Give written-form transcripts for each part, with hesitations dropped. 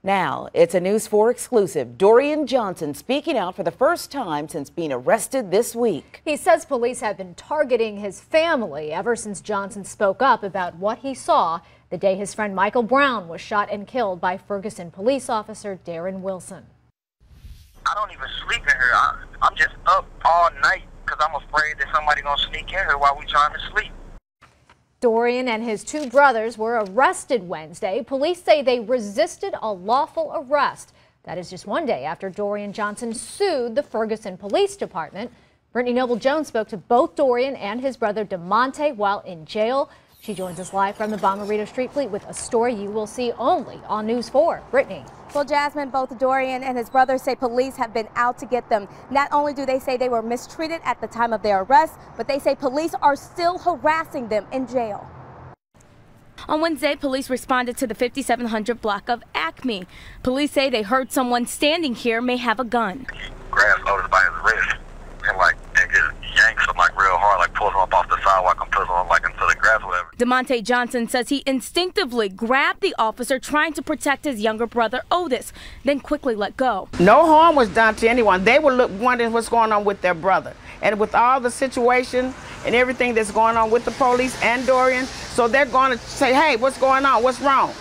Now, it's a News 4 exclusive. Dorian Johnson speaking out for the first time since being arrested this week. He says police have been targeting his family ever since Johnson spoke up about what he saw the day his friend Michael Brown was shot and killed by Ferguson police officer Dorian Wilson. I don't even sleep in here. I'm just up all night because I'm afraid that somebody gonna sneak in here while we trying to sleep. Dorian and his two brothers were arrested Wednesday. Police say they resisted a lawful arrest. That is just one day after Dorian Johnson sued the Ferguson Police Department. Brittany Noble-Jones spoke to both Dorian and his brother DeMonte while in jail. She joins us live from the Bomarito Street Fleet with a story you will see only on News 4. Brittany. Well, Jasmine, both Dorian and his brother say police have been out to get them. Not only do they say they were mistreated at the time of their arrest, but they say police are still harassing them in jail. On Wednesday, police responded to the 5700 block of Acme. Police say they heard someone standing here may have a gun. Grabs loaded by his wrist and just yanks him real hard, pulls him up off the sidewalk and pushes him into the grass or whatever. DeMonte Johnson says he instinctively grabbed the officer trying to protect his younger brother Otis, then quickly let go. No harm was done to anyone. They were wondering what's going on with their brother. And with all the situation and everything that's going on with the police and Dorian, so they're going to say, hey, what's going on? What's wrong?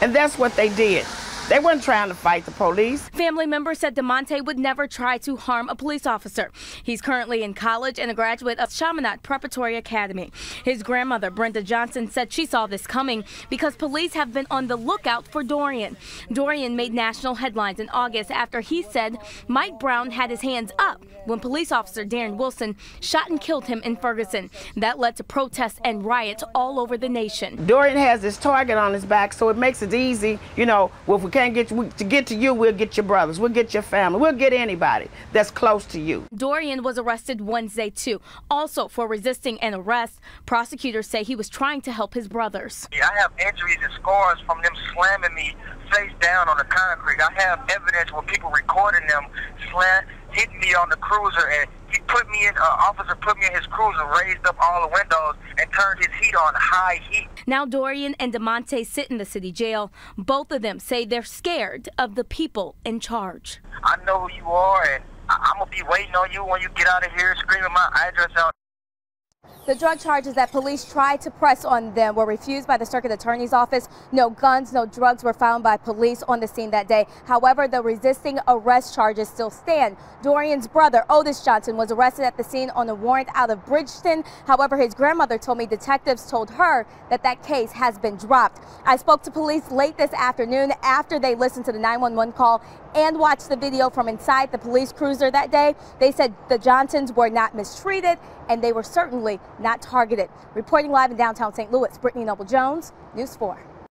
And that's what they did. They weren't trying to fight the police. Family members said DeMonte would never try to harm a police officer. He's currently in college and a graduate of Chaminade Preparatory Academy. His grandmother, Brenda Johnson, said she saw this coming because police have been on the lookout for Dorian. Dorian made national headlines in August after he said Mike Brown had his hands up when police officer Dorian Wilson shot and killed him in Ferguson. That led to protests and riots all over the nation. Dorian has this target on his back, so it makes it easy, well, if we can't get to you, we'll get your brothers, we'll get your family, we'll get anybody that's close to you. Dorian was arrested Wednesday too, also for resisting an arrest. Prosecutors say he was trying to help his brothers. I have injuries and scars from them slamming me face down on the concrete. I have evidence where people recording them hitting me on the cruiser, and officer put me in his cruiser, raised up all the windows, and turned his heat on high heat. Now Dorian and DeMonte sit in the city jail. Both of them say they're scared of the people in charge. I know who you are, and I'm going to be waiting on you when you get out of here screaming my address out. The drug charges that police tried to press on them were refused by the circuit attorney's office. No guns, no drugs were found by police on the scene that day. However, the resisting arrest charges still stand. Dorian's brother, Otis Johnson, was arrested at the scene on a warrant out of Bridgeton. However, his grandmother told me detectives told her that that case has been dropped. I spoke to police late this afternoon after they listened to the 911 call and watched the video from inside the police cruiser that day. They said the Johnsons were not mistreated and they were certainly not targeted. Reporting live in downtown St. Louis, Brittany Noble-Jones, News 4.